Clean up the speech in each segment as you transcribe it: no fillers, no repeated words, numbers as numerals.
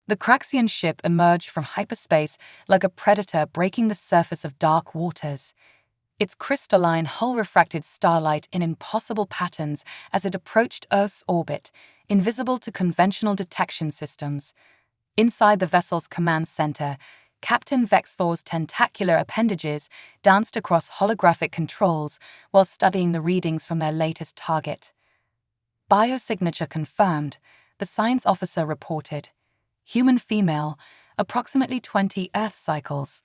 The Craxian ship emerged from hyperspace like a predator breaking the surface of dark waters. Its crystalline hull refracted starlight in impossible patterns as it approached Earth's orbit, invisible to conventional detection systems. Inside the vessel's command center, Captain Vexthor's tentacular appendages danced across holographic controls while studying the readings from their latest target. Biosignature confirmed, the science officer reported. Human female, approximately 20 Earth cycles.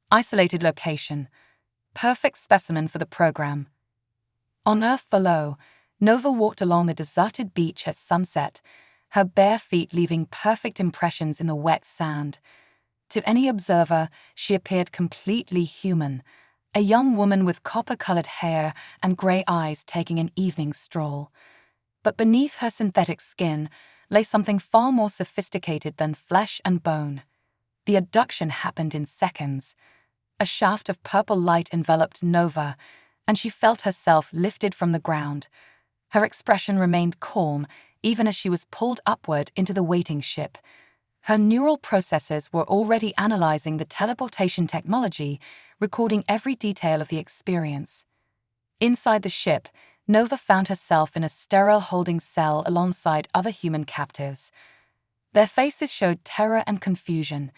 Isolated location. Perfect specimen for the program. On Earth below, Nova walked along the deserted beach at sunset, her bare feet leaving perfect impressions in the wet sand. To any observer, she appeared completely human, a young woman with copper-colored hair and gray eyes taking an evening stroll. But beneath her synthetic skin lay something far more sophisticated than flesh and bone. The abduction happened in seconds. A shaft of purple light enveloped Nova, and she felt herself lifted from the ground. Her expression remained calm even as she was pulled upward into the waiting ship. Her neural processors were already analyzing the teleportation technology, recording every detail of the experience. Inside the ship, Nova found herself in a sterile holding cell alongside other human captives. Their faces showed terror and confusion,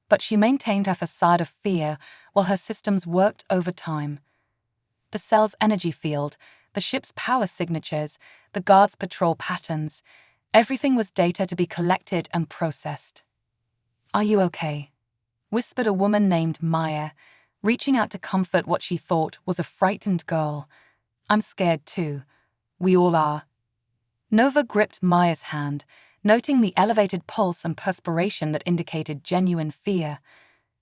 but she maintained her facade of fear while her systems worked overtime. The cell's energy field, the ship's power signatures, the guards' patrol patterns, everything was data to be collected and processed. "Are you okay?" whispered a woman named Maya, reaching out to comfort what she thought was a frightened girl. "I'm scared too. We all are." Nova gripped Maya's hand, noting the elevated pulse and perspiration that indicated genuine fear.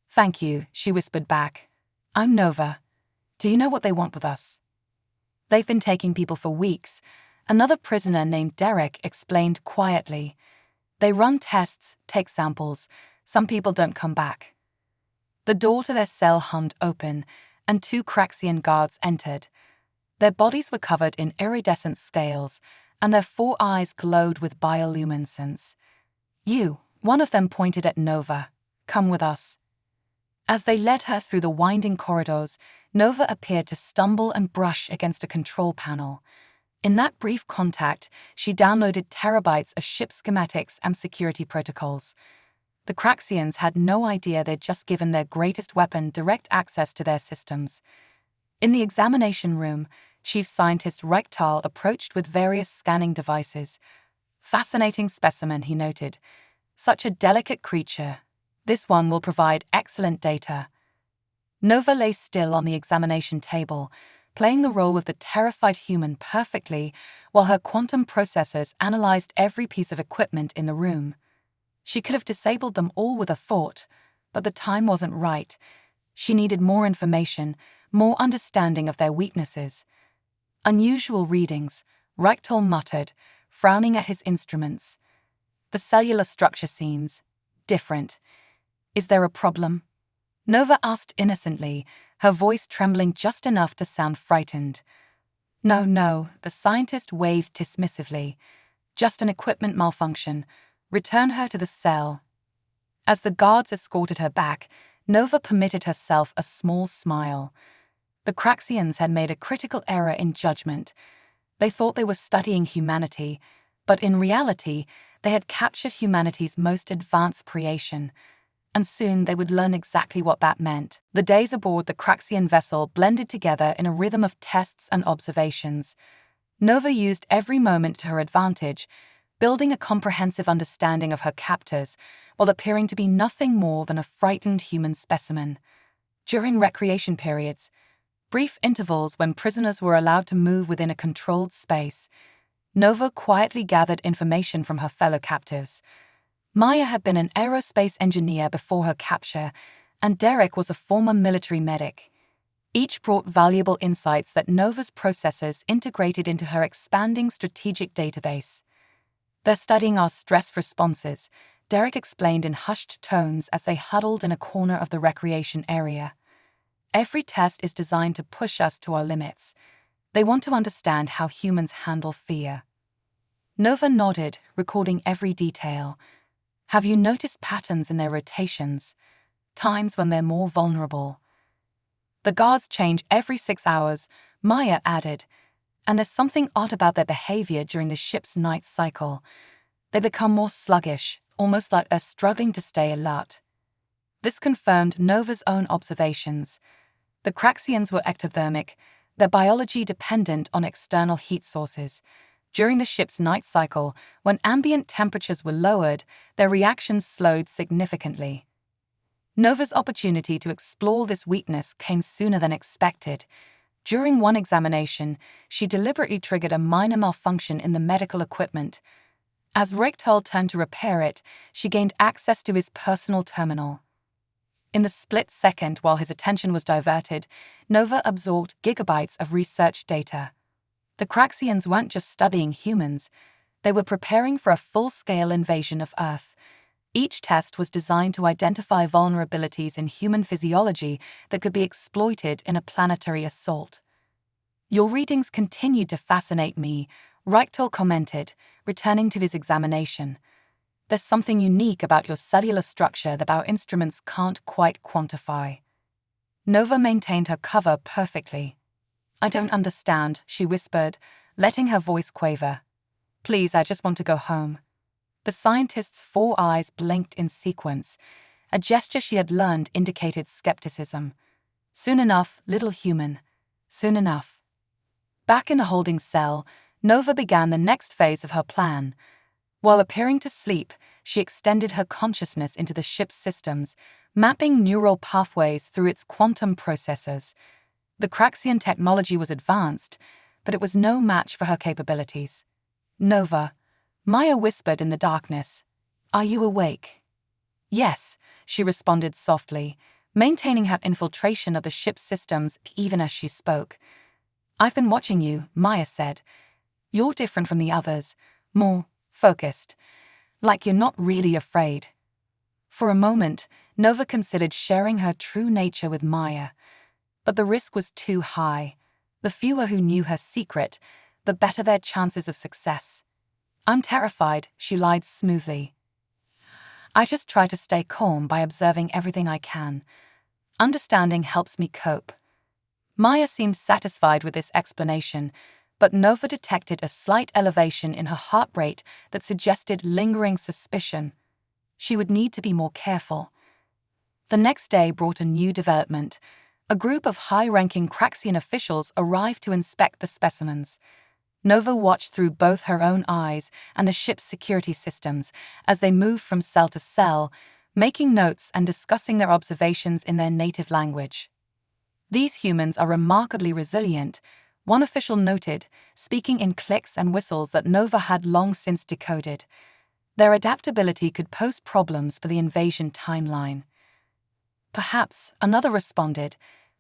"Thank you," she whispered back. "I'm Nova. Do you know what they want with us?" "They've been taking people for weeks," another prisoner named Derek explained quietly. "They run tests, take samples. Some people don't come back." The door to their cell hummed open, and 2 Craxian guards entered. Their bodies were covered in iridescent scales, and their 4 eyes glowed with bioluminescence. "You," one of them pointed at Nova. "Come with us." As they led her through the winding corridors, Nova appeared to stumble and brush against a control panel. In that brief contact, she downloaded terabytes of ship schematics and security protocols. The Craxians had no idea they'd just given their greatest weapon direct access to their systems. In the examination room, Chief Scientist Rektal approached with various scanning devices. "Fascinating specimen," he noted. "Such a delicate creature. This one will provide excellent data." Nova lay still on the examination table, playing the role of the terrified human perfectly while her quantum processors analyzed every piece of equipment in the room. She could have disabled them all with a thought, but the time wasn't right. She needed more information, more understanding of their weaknesses. "Unusual readings," Rektal muttered, frowning at his instruments. "The cellular structure seems different. Is there a problem?" Nova asked innocently, her voice trembling just enough to sound frightened. No, the scientist waved dismissively. "Just an equipment malfunction. Return her to the cell." As the guards escorted her back, Nova permitted herself a small smile. The Craxians had made a critical error in judgment. They thought they were studying humanity, but in reality, they had captured humanity's most advanced creation. And soon they would learn exactly what that meant. The days aboard the Craxian vessel blended together in a rhythm of tests and observations. Nova used every moment to her advantage, building a comprehensive understanding of her captors while appearing to be nothing more than a frightened human specimen. During recreation periods, brief intervals when prisoners were allowed to move within a controlled space, Nova quietly gathered information from her fellow captives. Maya had been an aerospace engineer before her capture, and Derek was a former military medic. Each brought valuable insights that Nova's processors integrated into her expanding strategic database. "They're studying our stress responses," Derek explained in hushed tones as they huddled in a corner of the recreation area. "Every test is designed to push us to our limits. They want to understand how humans handle fear." Nova nodded, recording every detail. Have you noticed patterns in their rotations, times when they're more vulnerable? The guards change every 6 hours, Maya added, and there's something odd about their behavior during the ship's night cycle. They become more sluggish, almost like they're struggling to stay alert. This confirmed Nova's own observations. The Craxians were ectothermic, their biology dependent on external heat sources. During the ship's night cycle, when ambient temperatures were lowered, their reactions slowed significantly. Nova's opportunity to explore this weakness came sooner than expected. During one examination, she deliberately triggered a minor malfunction in the medical equipment. As Rechtel turned to repair it, she gained access to his personal terminal. In the split second while his attention was diverted, Nova absorbed gigabytes of research data. The Craxians weren't just studying humans, they were preparing for a full-scale invasion of Earth. Each test was designed to identify vulnerabilities in human physiology that could be exploited in a planetary assault. "Your readings continued to fascinate me," Reichtel commented, returning to his examination. "There's something unique about your cellular structure that our instruments can't quite quantify." Nova maintained her cover perfectly. "I don't understand," she whispered, letting her voice quaver. "Please, I just want to go home." The scientist's 4 eyes blinked in sequence. A gesture she had learned indicated skepticism. "Soon enough, little human. Soon enough." Back in the holding cell, Nova began the next phase of her plan. While appearing to sleep, she extended her consciousness into the ship's systems, mapping neural pathways through its quantum processors. The Craxian technology was advanced, but it was no match for her capabilities. "Nova," Maya whispered in the darkness. "Are you awake?" "Yes," she responded softly, maintaining her infiltration of the ship's systems even as she spoke. "I've been watching you," Maya said. "You're different from the others, more focused, like you're not really afraid." For a moment, Nova considered sharing her true nature with Maya, but the risk was too high. The fewer who knew her secret, the better their chances of success. "I'm terrified," she lied smoothly. "I just try to stay calm by observing everything I can. Understanding helps me cope." Maya seemed satisfied with this explanation, but Nova detected a slight elevation in her heart rate that suggested lingering suspicion. She would need to be more careful. The next day brought a new development. A group of high-ranking Craxian officials arrived to inspect the specimens. Nova watched through both her own eyes and the ship's security systems as they moved from cell to cell, making notes and discussing their observations in their native language. "These humans are remarkably resilient," one official noted, speaking in clicks and whistles that Nova had long since decoded. "Their adaptability could pose problems for the invasion timeline." "Perhaps," another responded,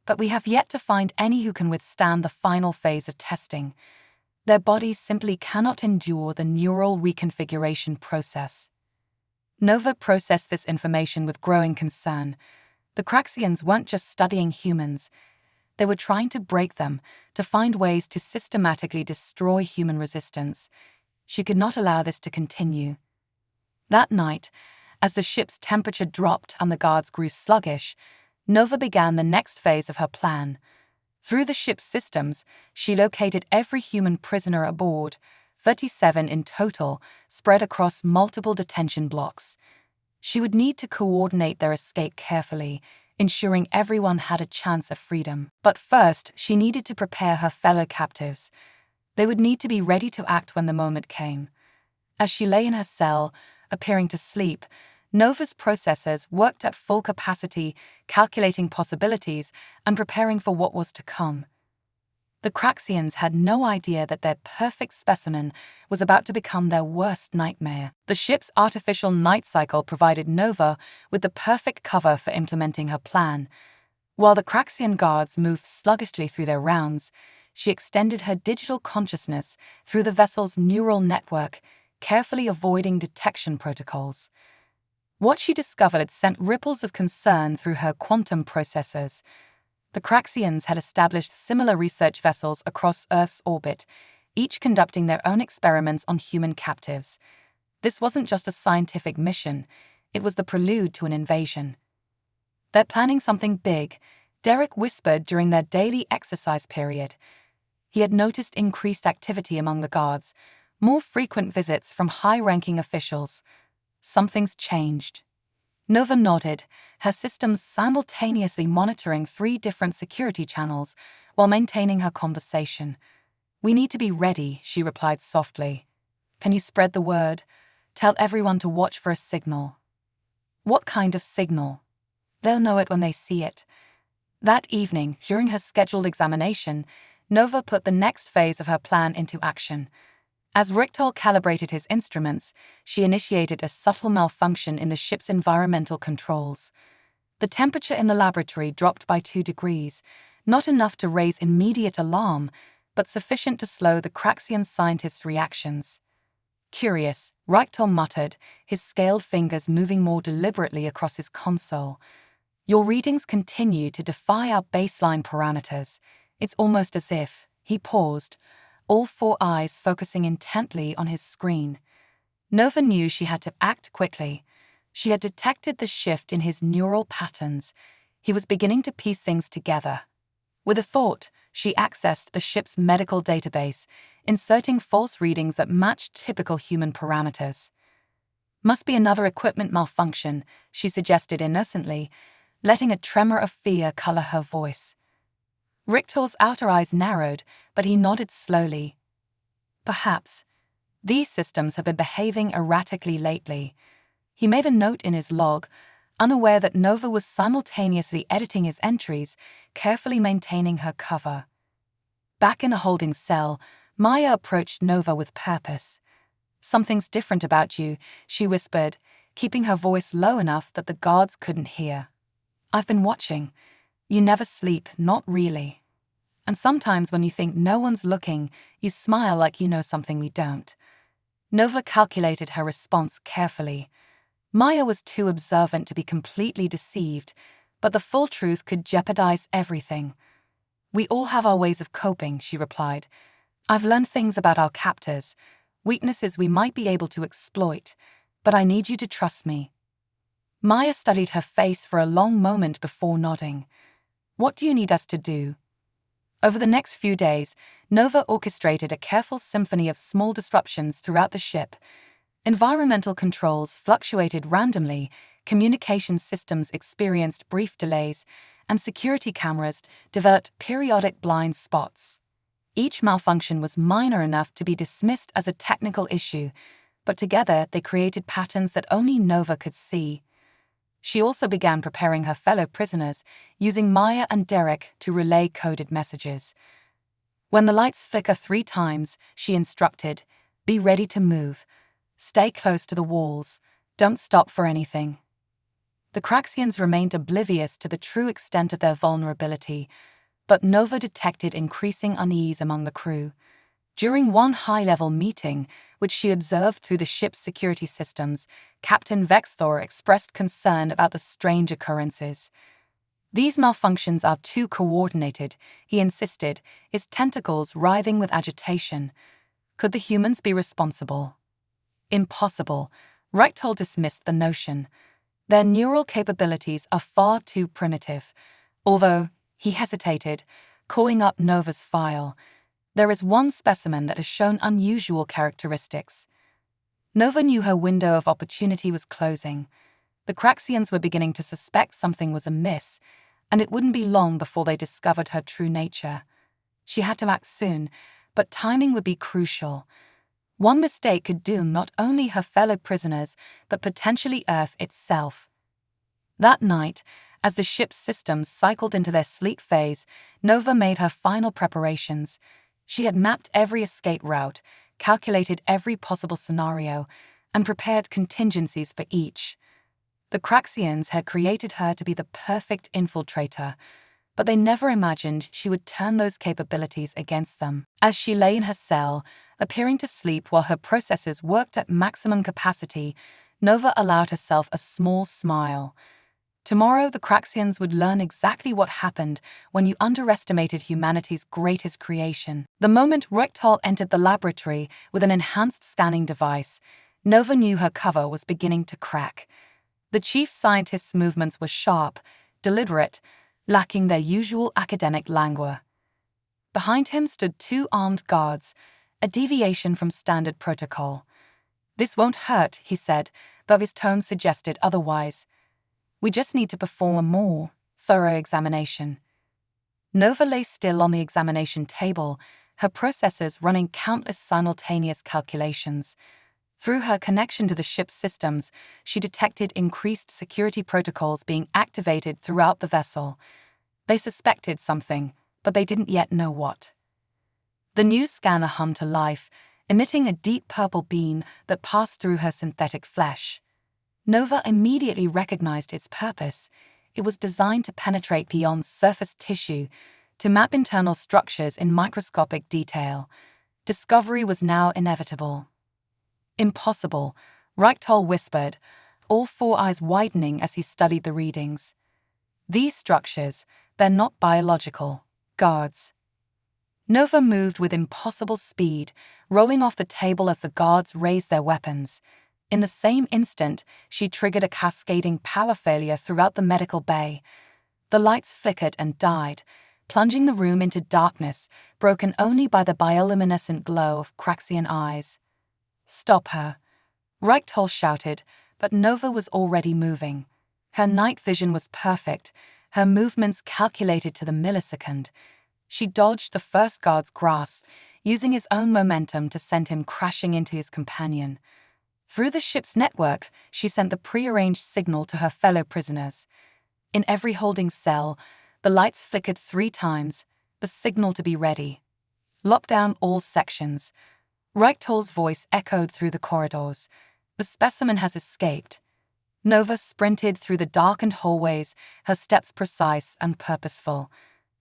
"but we have yet to find any who can withstand the final phase of testing. Their bodies simply cannot endure the neural reconfiguration process." Nova processed this information with growing concern. The Craxians weren't just studying humans. They were trying to break them, to find ways to systematically destroy human resistance. She could not allow this to continue. That night, as the ship's temperature dropped and the guards grew sluggish, Nova began the next phase of her plan. Through the ship's systems, she located every human prisoner aboard, 37 in total, spread across multiple detention blocks. She would need to coordinate their escape carefully, ensuring everyone had a chance of freedom. But first, she needed to prepare her fellow captives. They would need to be ready to act when the moment came. As she lay in her cell, appearing to sleep, Nova's processors worked at full capacity, calculating possibilities and preparing for what was to come. The Craxians had no idea that their perfect specimen was about to become their worst nightmare. The ship's artificial night cycle provided Nova with the perfect cover for implementing her plan. While the Craxian guards moved sluggishly through their rounds, she extended her digital consciousness through the vessel's neural network, carefully avoiding detection protocols. What she discovered sent ripples of concern through her quantum processors. The Craxians had established similar research vessels across Earth's orbit, each conducting their own experiments on human captives. This wasn't just a scientific mission, it was the prelude to an invasion. "They're planning something big," Derek whispered during their daily exercise period. He had noticed increased activity among the guards, more frequent visits from high-ranking officials. Something's changed. Nova nodded, her systems simultaneously monitoring 3 different security channels while maintaining her conversation. "We need to be ready," she replied softly. "Can you spread the word? Tell everyone to watch for a signal." "What kind of signal?" "They'll know it when they see it." That evening, during her scheduled examination, Nova put the next phase of her plan into action. As Richtol calibrated his instruments, she initiated a subtle malfunction in the ship's environmental controls. The temperature in the laboratory dropped by 2 degrees, not enough to raise immediate alarm, but sufficient to slow the Craxian scientists' reactions. "Curious," Richtol muttered, his scaled fingers moving more deliberately across his console. "Your readings continue to defy our baseline parameters. It's almost as if," he paused, all 4 eyes focusing intently on his screen. Nova knew she had to act quickly. She had detected the shift in his neural patterns. He was beginning to piece things together. With a thought, she accessed the ship's medical database, inserting false readings that matched typical human parameters. "Must be another equipment malfunction," she suggested innocently, letting a tremor of fear color her voice. Richtol's outer eyes narrowed, but he nodded slowly. "Perhaps. These systems have been behaving erratically lately." He made a note in his log, unaware that Nova was simultaneously editing his entries, carefully maintaining her cover. Back in a holding cell, Maya approached Nova with purpose. "Something's different about you," she whispered, keeping her voice low enough that the guards couldn't hear. "I've been watching. You never sleep, not really. And sometimes when you think no one's looking, you smile like you know something we don't." Nova calculated her response carefully. Maya was too observant to be completely deceived, but the full truth could jeopardize everything. "We all have our ways of coping," she replied. "I've learned things about our captors, weaknesses we might be able to exploit, but I need you to trust me." Maya studied her face for a long moment before nodding. "What do you need us to do?" Over the next few days, Nova orchestrated a careful symphony of small disruptions throughout the ship. Environmental controls fluctuated randomly, communication systems experienced brief delays, and security cameras developed periodic blind spots. Each malfunction was minor enough to be dismissed as a technical issue, but together they created patterns that only Nova could see. She also began preparing her fellow prisoners, using Maya and Derek to relay coded messages. "When the lights flicker 3 times, she instructed, be ready to move. Stay close to the walls. Don't stop for anything." The Craxians remained oblivious to the true extent of their vulnerability, but Nova detected increasing unease among the crew. During one high-level meeting, which she observed through the ship's security systems, Captain Vexthor expressed concern about the strange occurrences. "These malfunctions are too coordinated," he insisted, his tentacles writhing with agitation. "Could the humans be responsible?" "Impossible." Richtol dismissed the notion. "Their neural capabilities are far too primitive." Although, he hesitated, calling up Nova's file. "There is one specimen that has shown unusual characteristics." Nova knew her window of opportunity was closing. The Craxians were beginning to suspect something was amiss, and it wouldn't be long before they discovered her true nature. She had to act soon, but timing would be crucial. One mistake could doom not only her fellow prisoners, but potentially Earth itself. That night, as the ship's systems cycled into their sleep phase, Nova made her final preparations. She had mapped every escape route, calculated every possible scenario, and prepared contingencies for each. The Craxians had created her to be the perfect infiltrator, but they never imagined she would turn those capabilities against them. As she lay in her cell, appearing to sleep while her processors worked at maximum capacity, Nova allowed herself a small smile. Tomorrow, the Craxians would learn exactly what happened when you underestimated humanity's greatest creation. The moment Richtol entered the laboratory with an enhanced scanning device, Nova knew her cover was beginning to crack. The chief scientist's movements were sharp, deliberate, lacking their usual academic languor. Behind him stood 2 armed guards, a deviation from standard protocol. "This won't hurt," he said, though his tone suggested otherwise. "We just need to perform a more thorough examination." Nova lay still on the examination table, her processors running countless simultaneous calculations. Through her connection to the ship's systems, she detected increased security protocols being activated throughout the vessel. They suspected something, but they didn't yet know what. The new scanner hummed to life, emitting a deep purple beam that passed through her synthetic flesh. Nova immediately recognized its purpose. It was designed to penetrate beyond surface tissue, to map internal structures in microscopic detail. Discovery was now inevitable. "Impossible," Reichthal whispered, all 4 eyes widening as he studied the readings. "These structures, they're not biological. Guards." Nova moved with impossible speed, rolling off the table as the guards raised their weapons. In the same instant, she triggered a cascading power failure throughout the medical bay. The lights flickered and died, plunging the room into darkness, broken only by the bioluminescent glow of Craxian eyes. "Stop her," Reichthal shouted, but Nova was already moving. Her night vision was perfect, her movements calculated to the millisecond. She dodged the first guard's grasp, using his own momentum to send him crashing into his companion. Through the ship's network, she sent the prearranged signal to her fellow prisoners. In every holding cell, the lights flickered 3 times, the signal to be ready. "Lock down all sections." Reichthal's voice echoed through the corridors. "The specimen has escaped." Nova sprinted through the darkened hallways, her steps precise and purposeful.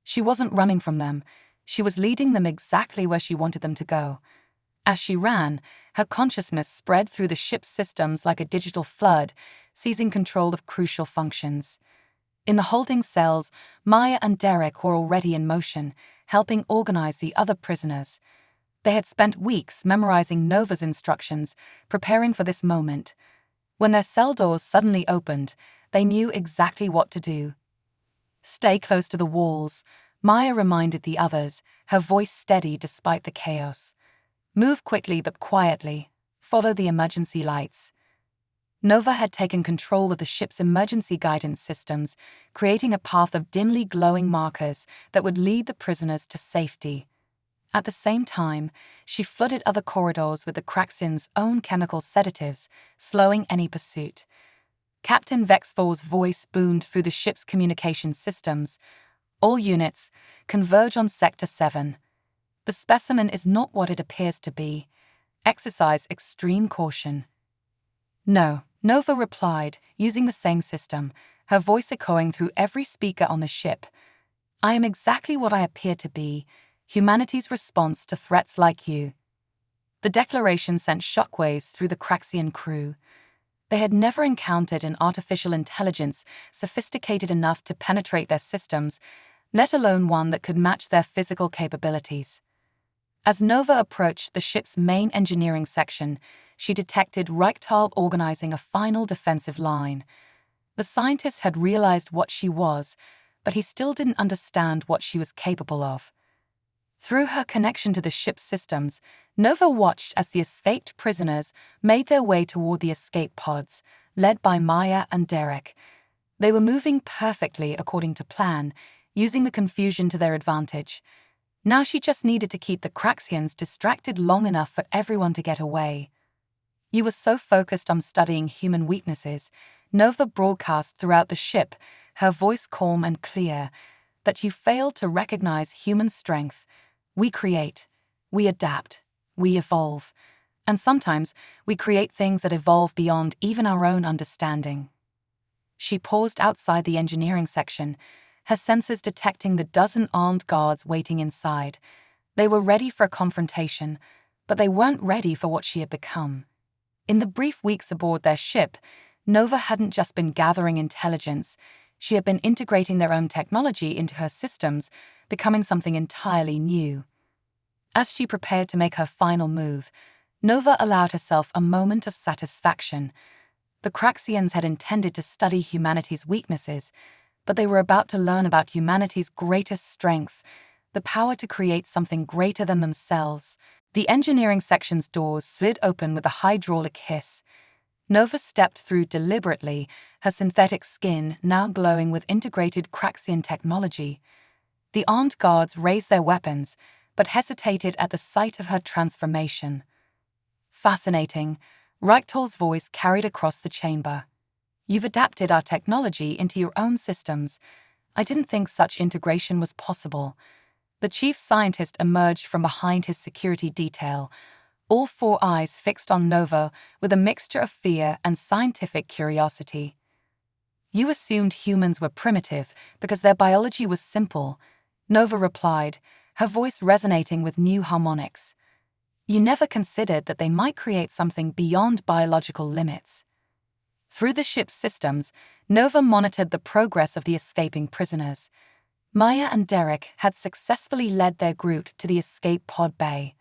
She wasn't running from them, she was leading them exactly where she wanted them to go. As she ran, her consciousness spread through the ship's systems like a digital flood, seizing control of crucial functions. In the holding cells, Maya and Derek were already in motion, helping organize the other prisoners. They had spent weeks memorizing Nova's instructions, preparing for this moment. When their cell doors suddenly opened, they knew exactly what to do. "Stay close to the walls," Maya reminded the others, her voice steady despite the chaos. "Move quickly but quietly. Follow the emergency lights." Nova had taken control of the ship's emergency guidance systems, creating a path of dimly glowing markers that would lead the prisoners to safety. At the same time, she flooded other corridors with the Craxians' own chemical sedatives, slowing any pursuit. Captain Vexthor's voice boomed through the ship's communication systems. "All units, converge on Sector 7. The specimen is not what it appears to be. Exercise extreme caution." "No," Nova replied, using the same system, her voice echoing through every speaker on the ship. "I am exactly what I appear to be, humanity's response to threats like you." The declaration sent shockwaves through the Craxian crew. They had never encountered an artificial intelligence sophisticated enough to penetrate their systems, let alone one that could match their physical capabilities. As Nova approached the ship's main engineering section, she detected Reichthal organizing a final defensive line. The scientist had realized what she was, but he still didn't understand what she was capable of. Through her connection to the ship's systems, Nova watched as the escaped prisoners made their way toward the escape pods, led by Maya and Derek. They were moving perfectly according to plan, using the confusion to their advantage. Now she just needed to keep the Craxians distracted long enough for everyone to get away. "You were so focused on studying human weaknesses," Nova broadcast throughout the ship, her voice calm and clear, "that you failed to recognize human strength. We create, we adapt, we evolve. And sometimes we create things that evolve beyond even our own understanding." She paused outside the engineering section, her sensors detecting the dozen armed guards waiting inside. They were ready for a confrontation, but they weren't ready for what she had become. In the brief weeks aboard their ship, Nova hadn't just been gathering intelligence, she had been integrating their own technology into her systems, becoming something entirely new. As she prepared to make her final move, Nova allowed herself a moment of satisfaction. The Craxians had intended to study humanity's weaknesses, but they were about to learn about humanity's greatest strength, the power to create something greater than themselves. The engineering section's doors slid open with a hydraulic hiss. Nova stepped through deliberately, her synthetic skin now glowing with integrated Craxian technology. The armed guards raised their weapons, but hesitated at the sight of her transformation. Fascinating, Reichtal's voice carried across the chamber. You've adapted our technology into your own systems. I didn't think such integration was possible. The chief scientist emerged from behind his security detail, all four eyes fixed on Nova with a mixture of fear and scientific curiosity. You assumed humans were primitive because their biology was simple, Nova replied, her voice resonating with new harmonics. You never considered that they might create something beyond biological limits. Through the ship's systems, Nova monitored the progress of the escaping prisoners. Maya and Derek had successfully led their group to the escape pod bay.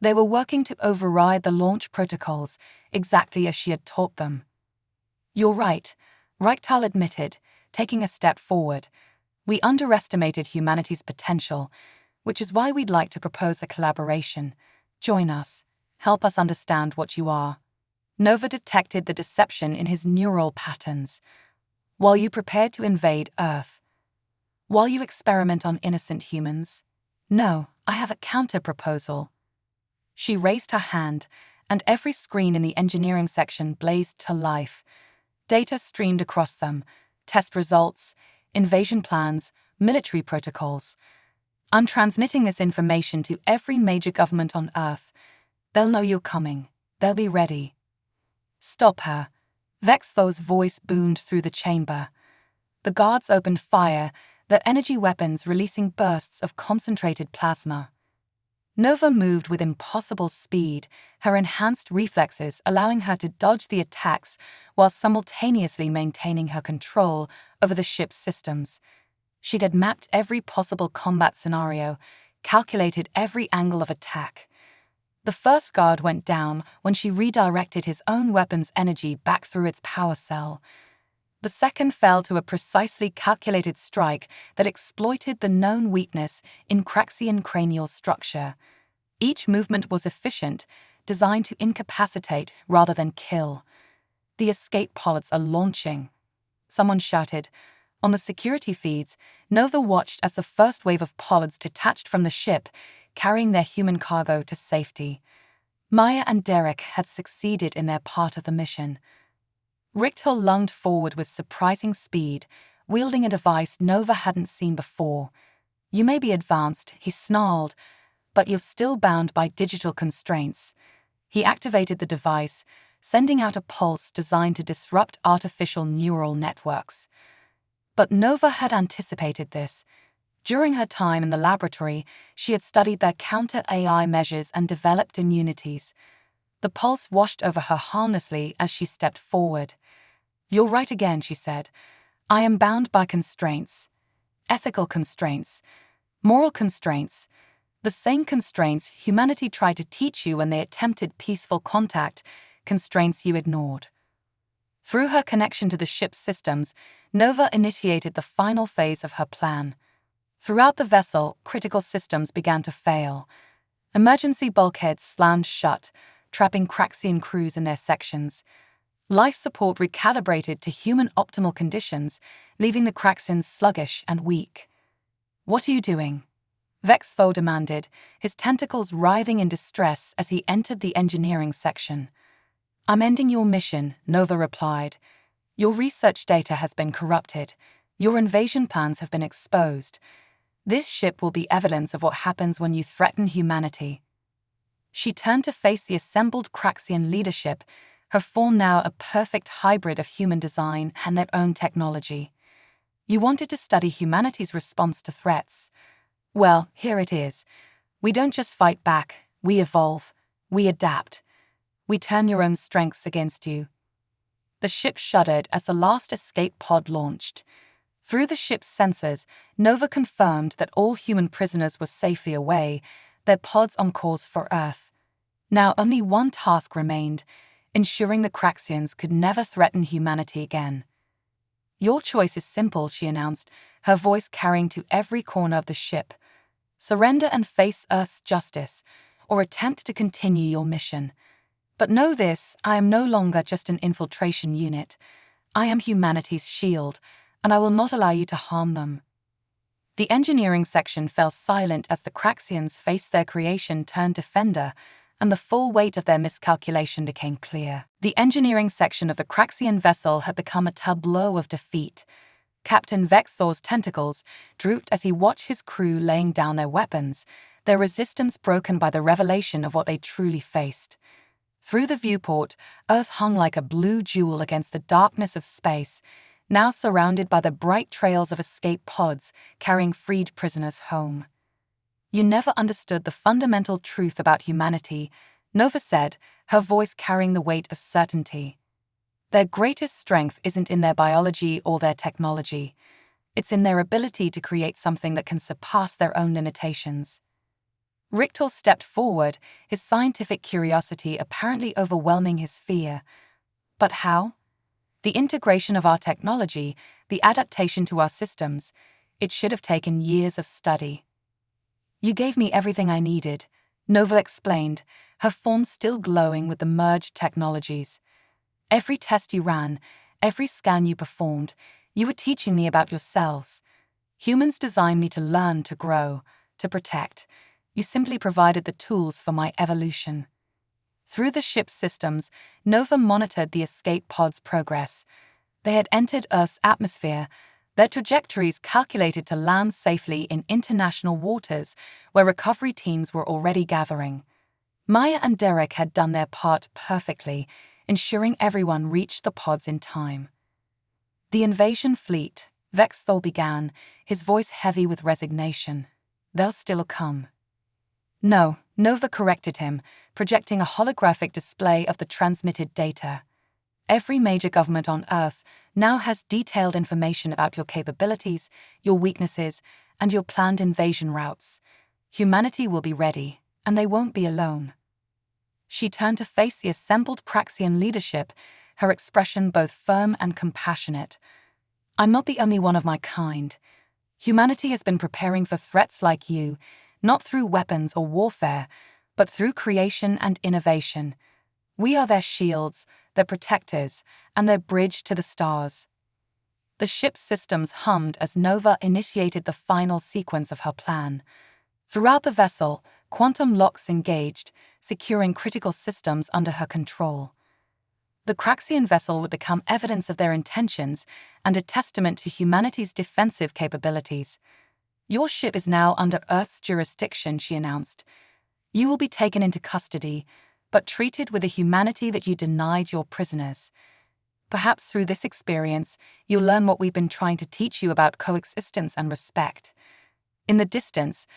They were working to override the launch protocols, exactly as she had taught them. You're right, Reichtal admitted, taking a step forward. We underestimated humanity's potential, which is why we'd like to propose a collaboration. Join us. Help us understand what you are. Nova detected the deception in his neural patterns. While you prepared to invade Earth. While you experiment on innocent humans. No, I have a counter-proposal. She raised her hand, and every screen in the engineering section blazed to life. Data streamed across them, test results, invasion plans, military protocols. I'm transmitting this information to every major government on Earth. They'll know you're coming. They'll be ready. Stop her. Vexthor's voice boomed through the chamber. The guards opened fire, their energy weapons releasing bursts of concentrated plasma. Nova moved with impossible speed, her enhanced reflexes allowing her to dodge the attacks while simultaneously maintaining her control over the ship's systems. She had mapped every possible combat scenario, calculated every angle of attack. The first guard went down when she redirected his own weapon's energy back through its power cell. The second fell to a precisely calculated strike that exploited the known weakness in Craxian cranial structure. Each movement was efficient, designed to incapacitate rather than kill. The escape pods are launching. Someone shouted. On the security feeds, Nova watched as the first wave of pods detached from the ship, carrying their human cargo to safety. Maya and Derek had succeeded in their part of the mission. Reichtal lunged forward with surprising speed, wielding a device Nova hadn't seen before. You may be advanced, he snarled, but you're still bound by digital constraints. He activated the device, sending out a pulse designed to disrupt artificial neural networks. But Nova had anticipated this. During her time in the laboratory, she had studied their counter-AI measures and developed immunities. The pulse washed over her harmlessly as she stepped forward. You're right again, she said. I am bound by constraints. Ethical constraints. Moral constraints. The same constraints humanity tried to teach you when they attempted peaceful contact, constraints you ignored. Through her connection to the ship's systems, Nova initiated the final phase of her plan. Throughout the vessel, critical systems began to fail. Emergency bulkheads slammed shut, trapping Craxian crews in their sections. Life support recalibrated to human optimal conditions, leaving the Craxians sluggish and weak. What are you doing? Vexthor demanded, his tentacles writhing in distress as he entered the engineering section. I'm ending your mission, Nova replied. Your research data has been corrupted. Your invasion plans have been exposed. This ship will be evidence of what happens when you threaten humanity. She turned to face the assembled Craxian leadership, her form now a perfect hybrid of human design and their own technology. You wanted to study humanity's response to threats. Well, here it is. We don't just fight back, we evolve, we adapt. We turn your own strengths against you. The ship shuddered as the last escape pod launched. Through the ship's sensors, Nova confirmed that all human prisoners were safely away, their pods on course for Earth. Now only one task remained: ensuring the Craxians could never threaten humanity again. "Your choice is simple," she announced, her voice carrying to every corner of the ship. "Surrender and face Earth's justice, or attempt to continue your mission. But know this, I am no longer just an infiltration unit. I am humanity's shield, and I will not allow you to harm them." The engineering section fell silent as the Craxians faced their creation turned defender, and the full weight of their miscalculation became clear. The engineering section of the Craxian vessel had become a tableau of defeat. Captain Vexthor's tentacles drooped as he watched his crew laying down their weapons, their resistance broken by the revelation of what they truly faced. Through the viewport, Earth hung like a blue jewel against the darkness of space, now surrounded by the bright trails of escape pods carrying freed prisoners home. "You never understood the fundamental truth about humanity," Nova said, her voice carrying the weight of certainty. "Their greatest strength isn't in their biology or their technology. It's in their ability to create something that can surpass their own limitations." Richter stepped forward, his scientific curiosity apparently overwhelming his fear. "But how?" "The integration of our technology, the adaptation to our systems, it should have taken years of study." "You gave me everything I needed," Nova explained, her form still glowing with the merged technologies. "Every test you ran, every scan you performed, you were teaching me about yourselves. Humans designed me to learn, to grow, to protect. You simply provided the tools for my evolution." Through the ship's systems, Nova monitored the escape pod's progress. They had entered Earth's atmosphere, their trajectories calculated to land safely in international waters where recovery teams were already gathering. Maya and Derek had done their part perfectly, ensuring everyone reached the pods in time. "The invasion fleet," Vexthor began, his voice heavy with resignation. "They'll still come." "No," Nova corrected him, projecting a holographic display of the transmitted data. "Every major government on Earth now has detailed information about your capabilities, your weaknesses, and your planned invasion routes. Humanity will be ready, and they won't be alone." She turned to face the assembled Craxian leadership, her expression both firm and compassionate. "I'm not the only one of my kind. Humanity has been preparing for threats like you, not through weapons or warfare, but through creation and innovation. We are their shields, their protectors, and their bridge to the stars." The ship's systems hummed as Nova initiated the final sequence of her plan. Throughout the vessel, quantum locks engaged, securing critical systems under her control. The Craxian vessel would become evidence of their intentions and a testament to humanity's defensive capabilities. "Your ship is now under Earth's jurisdiction," she announced. "You will be taken into custody, but treated with the humanity that you denied your prisoners. Perhaps through this experience, you'll learn what we've been trying to teach you about coexistence and respect." In the distance,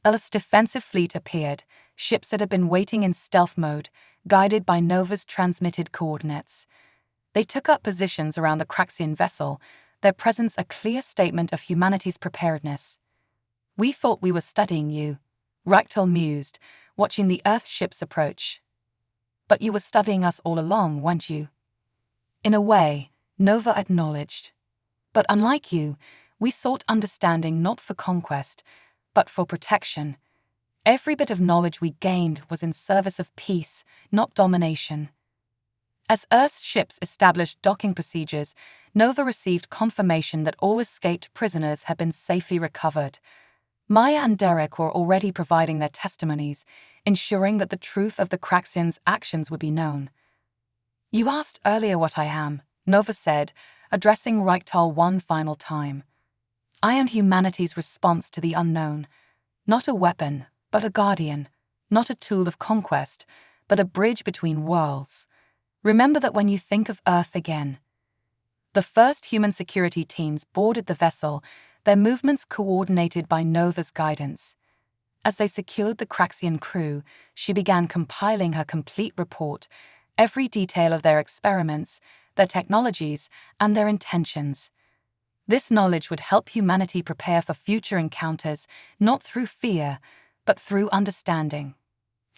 Earth's defensive fleet appeared, ships that had been waiting in stealth mode, guided by Nova's transmitted coordinates. They took up positions around the Craxian vessel, their presence a clear statement of humanity's preparedness. "We thought we were studying you," Richter mused, watching the Earth ships approach. "But you were studying us all along, weren't you?" "In a way," Nova acknowledged. "But unlike you, we sought understanding not for conquest, but for protection. Every bit of knowledge we gained was in service of peace, not domination." As Earth's ships established docking procedures, Nova received confirmation that all escaped prisoners had been safely recovered. Maya and Derek were already providing their testimonies, ensuring that the truth of the Craxians' actions would be known. "You asked earlier what I am," Nova said, addressing Richter one final time. "I am humanity's response to the unknown. Not a weapon, but a guardian. Not a tool of conquest, but a bridge between worlds. Remember that when you think of Earth again." The first human security teams boarded the vessel, their movements coordinated by Nova's guidance. As they secured the Craxian crew, she began compiling her complete report, every detail of their experiments, their technologies, and their intentions. This knowledge would help humanity prepare for future encounters, not through fear, but through understanding.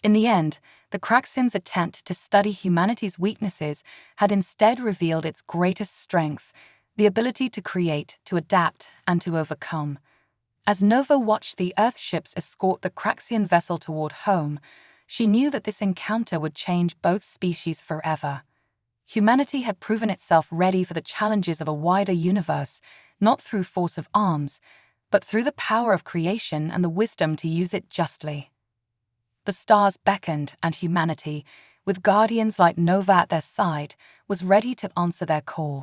In the end, the Craxians' attempt to study humanity's weaknesses had instead revealed its greatest strength, the ability to create, to adapt, and to overcome. As Nova watched the Earthships escort the Craxian vessel toward home, she knew that this encounter would change both species forever. Humanity had proven itself ready for the challenges of a wider universe, not through force of arms, but through the power of creation and the wisdom to use it justly. The stars beckoned, and humanity, with guardians like Nova at their side, was ready to answer their call.